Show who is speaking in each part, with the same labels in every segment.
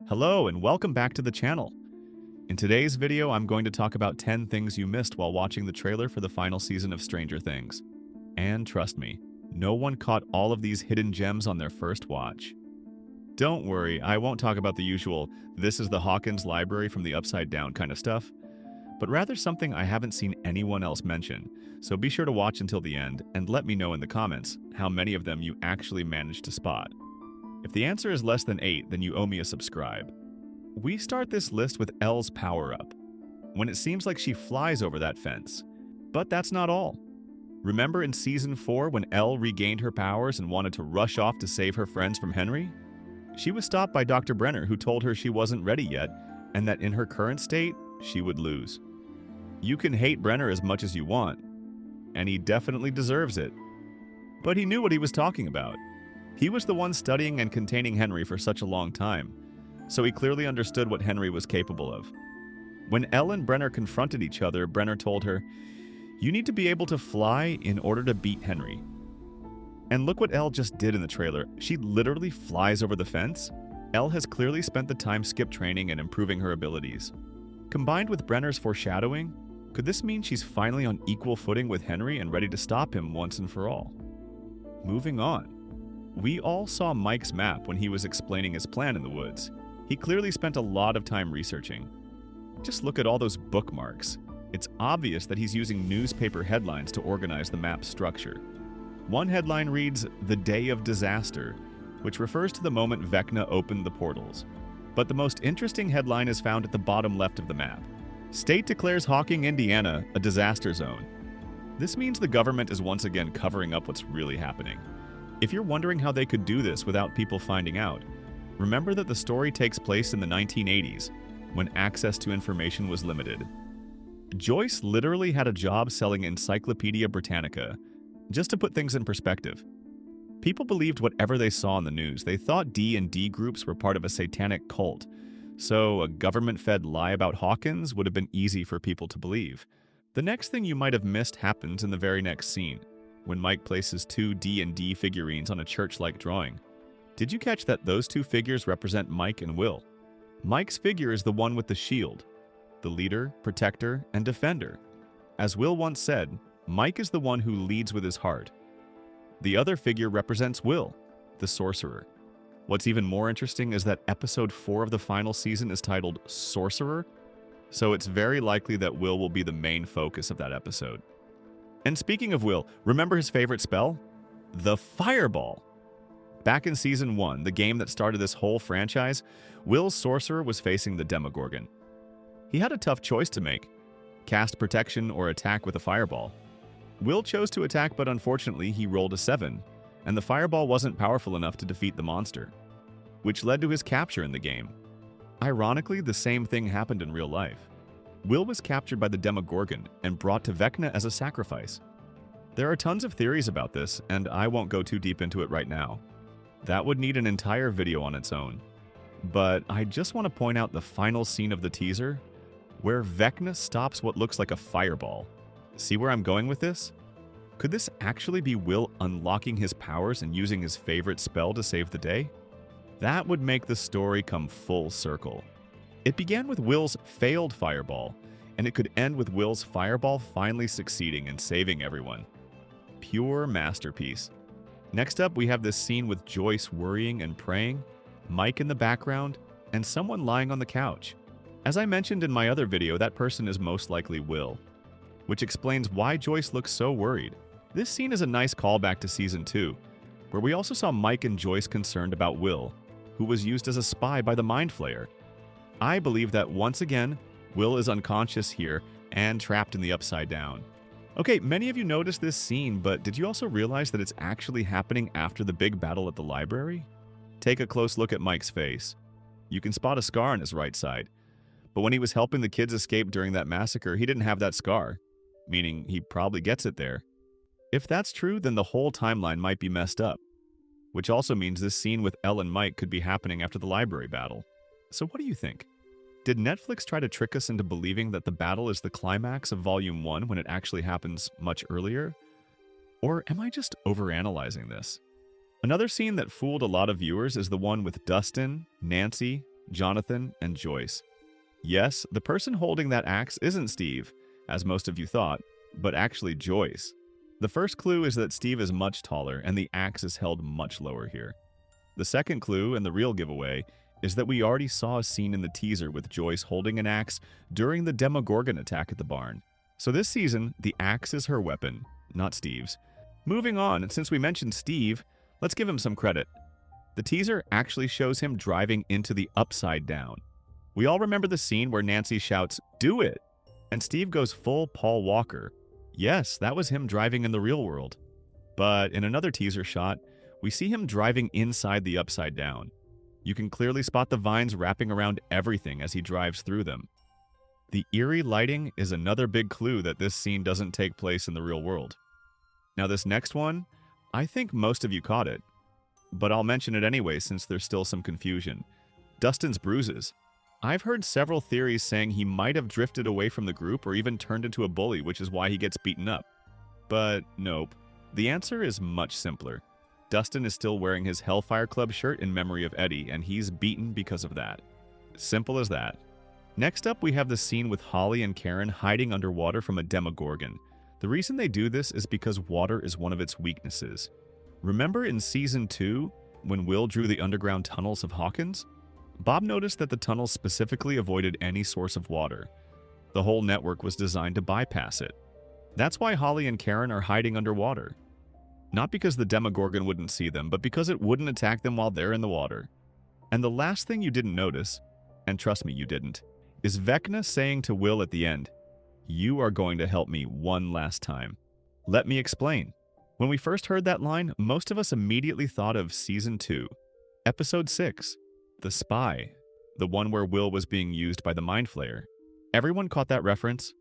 Speaker 1: Hello and welcome back to the channel. In today's video, I'm going to talk about 10 things you missed while watching the trailer for the final season of Stranger Things. And trust me, no one caught all of these hidden gems on their first watch. Don't worry, I won't talk about the usual, this is the Hawkins library from the Upside Down kind of stuff, but rather something I haven't seen anyone else mention, so be sure to watch until the end and let me know in the comments how many of them you actually managed to spot. If the answer is less than 8, then you owe me a subscribe. We start this list with Elle's power-up, when it seems like she flies over that fence. But that's not all. Remember in Season 4 when Elle regained her powers and wanted to rush off to save her friends from Henry? She was stopped by Dr. Brenner, who told her she wasn't ready yet, and that in her current state, she would lose. You can hate Brenner as much as you want, and he definitely deserves it. But he knew what he was talking about. He was the one studying and containing Henry for such a long time, so he clearly understood what Henry was capable of. When Elle and Brenner confronted each other, Brenner told her, "You need to be able to fly in order to beat Henry." And look what Elle just did in the trailer. She literally flies over the fence. Elle has clearly spent the time skip training and improving her abilities. Combined with Brenner's foreshadowing, could this mean she's finally on equal footing with Henry and ready to stop him once and for all? Moving on. We all saw Mike's map when he was explaining his plan in the woods. He clearly spent a lot of time researching. Just look at all those bookmarks. It's obvious that he's using newspaper headlines to organize the map's structure. One headline reads, "The Day of Disaster," which refers to the moment Vecna opened the portals. But the most interesting headline is found at the bottom left of the map. "State declares Hawkins, Indiana, a disaster zone." This means the government is once again covering up what's really happening. If you're wondering how they could do this without people finding out, remember that the story takes place in the 1980s, when access to information was limited. Joyce literally had a job selling Encyclopedia Britannica. Just to put things in perspective, people believed whatever they saw in the news. They thought D&D groups were part of a satanic cult, so a government-fed lie about Hawkins would have been easy for people to believe. The next thing you might have missed happens in the very next scene, when Mike places 2 D&D figurines on a church-like drawing. Did you catch that those 2 figures represent Mike and Will? Mike's figure is the one with the shield, the leader, protector, and defender. As Will once said, Mike is the one who leads with his heart. The other figure represents Will, the sorcerer. What's even more interesting is that episode 4 of the final season is titled Sorcerer, so it's very likely that Will be the main focus of that episode. And speaking of Will, remember his favorite spell? The Fireball. Back in Season 1, the game that started this whole franchise, Will's sorcerer was facing the demogorgon. He had a tough choice to make: cast protection or attack with a fireball. Will chose to attack, but unfortunately he rolled a 7, and the fireball wasn't powerful enough to defeat the monster, which led to his capture in the game. Ironically, the same thing happened in real life. Will was captured by the demogorgon and brought to Vecna as a sacrifice. There are tons of theories about this, and I won't go too deep into it right now. That would need an entire video on its own. But I just want to point out the final scene of the teaser, where Vecna stops what looks like a fireball. See where I'm going with this? Could this actually be Will unlocking his powers and using his favorite spell to save the day? That would make the story come full circle. It began with Will's failed fireball, and it could end with Will's fireball finally succeeding and saving everyone. Pure masterpiece. Next up, we have this scene with Joyce worrying and praying, Mike in the background, and someone lying on the couch. As I mentioned in my other video, that person is most likely Will, which explains why Joyce looks so worried. This scene is a nice callback to Season 2, where we also saw Mike and Joyce concerned about Will, who was used as a spy by the Mind Flayer. I believe that once again, Will is unconscious here and trapped in the Upside Down. Okay, many of you noticed this scene, but did you also realize that it's actually happening after the big battle at the library? Take a close look at Mike's face. You can spot a scar on his right side, but when he was helping the kids escape during that massacre, he didn't have that scar, meaning he probably gets it there. If that's true, then the whole timeline might be messed up, which also means this scene with Elle and Mike could be happening after the library battle. So what do you think? Did Netflix try to trick us into believing that the battle is the climax of Volume 1 when it actually happens much earlier? Or am I just overanalyzing this? Another scene that fooled a lot of viewers is the one with Dustin, Nancy, Jonathan, and Joyce. Yes, the person holding that axe isn't Steve, as most of you thought, but actually Joyce. The first clue is that Steve is much taller and the axe is held much lower here. The second clue, and the real giveaway, is that we already saw a scene in the teaser with Joyce holding an axe during the demogorgon attack at the barn. So this season, the axe is her weapon, not Steve's. Moving on, and since we mentioned Steve, let's give him some credit. The teaser actually shows him driving into the Upside Down. We all remember the scene where Nancy shouts, "Do it!" and Steve goes full Paul Walker. Yes, that was him driving in the real world. But in another teaser shot, we see him driving inside the Upside Down. You can clearly spot the vines wrapping around everything as he drives through them. The eerie lighting is another big clue that this scene doesn't take place in the real world. Now this next one, I think most of you caught it, but I'll mention it anyway since there's still some confusion. Dustin's bruises. I've heard several theories saying he might have drifted away from the group or even turned into a bully, which is why he gets beaten up. But nope. The answer is much simpler. Dustin is still wearing his Hellfire Club shirt in memory of Eddie, and he's beaten because of that. Simple as that. Next up, we have the scene with Holly and Karen hiding underwater from a demogorgon. The reason they do this is because water is one of its weaknesses. Remember in Season 2, when Will drew the underground tunnels of Hawkins? Bob noticed that the tunnels specifically avoided any source of water. The whole network was designed to bypass it. That's why Holly and Karen are hiding underwater. Not because the demogorgon wouldn't see them, but because it wouldn't attack them while they're in the water. And the last thing you didn't notice, and trust me, you didn't, is Vecna saying to Will at the end, "You are going to help me one last time." Let me explain. When we first heard that line, most of us immediately thought of Season 2, Episode 6, The Spy, the one where Will was being used by the Mind Flayer. Everyone caught that reference,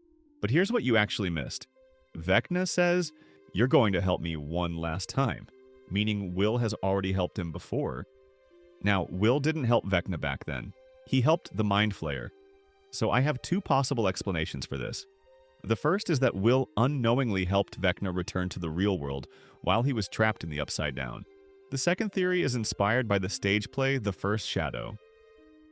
Speaker 1: but here's what you actually missed. Vecna says, "You're going to help me one last time," meaning Will has already helped him before. Now, Will didn't help Vecna back then. He helped the Mind Flayer. So I have two possible explanations for this. The first is that Will unknowingly helped Vecna return to the real world while he was trapped in the Upside Down. The second theory is inspired by the stage play The First Shadow.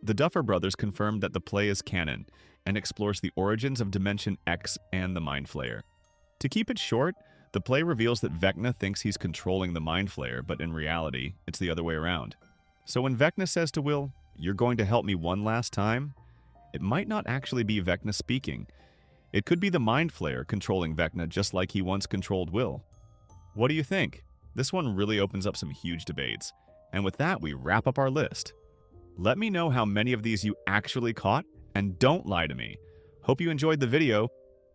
Speaker 1: The Duffer Brothers confirmed that the play is canon and explores the origins of Dimension X and the Mind Flayer. To keep it short, the play reveals that Vecna thinks he's controlling the Mind Flayer, but in reality, it's the other way around. So when Vecna says to Will, "You're going to help me one last time," it might not actually be Vecna speaking. It could be the Mind Flayer controlling Vecna just like he once controlled Will. What do you think? This one really opens up some huge debates. And with that, we wrap up our list. Let me know how many of these you actually caught, and don't lie to me. Hope you enjoyed the video,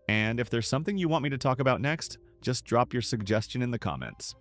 Speaker 1: and if there's something you want me to talk about next, just drop your suggestion in the comments.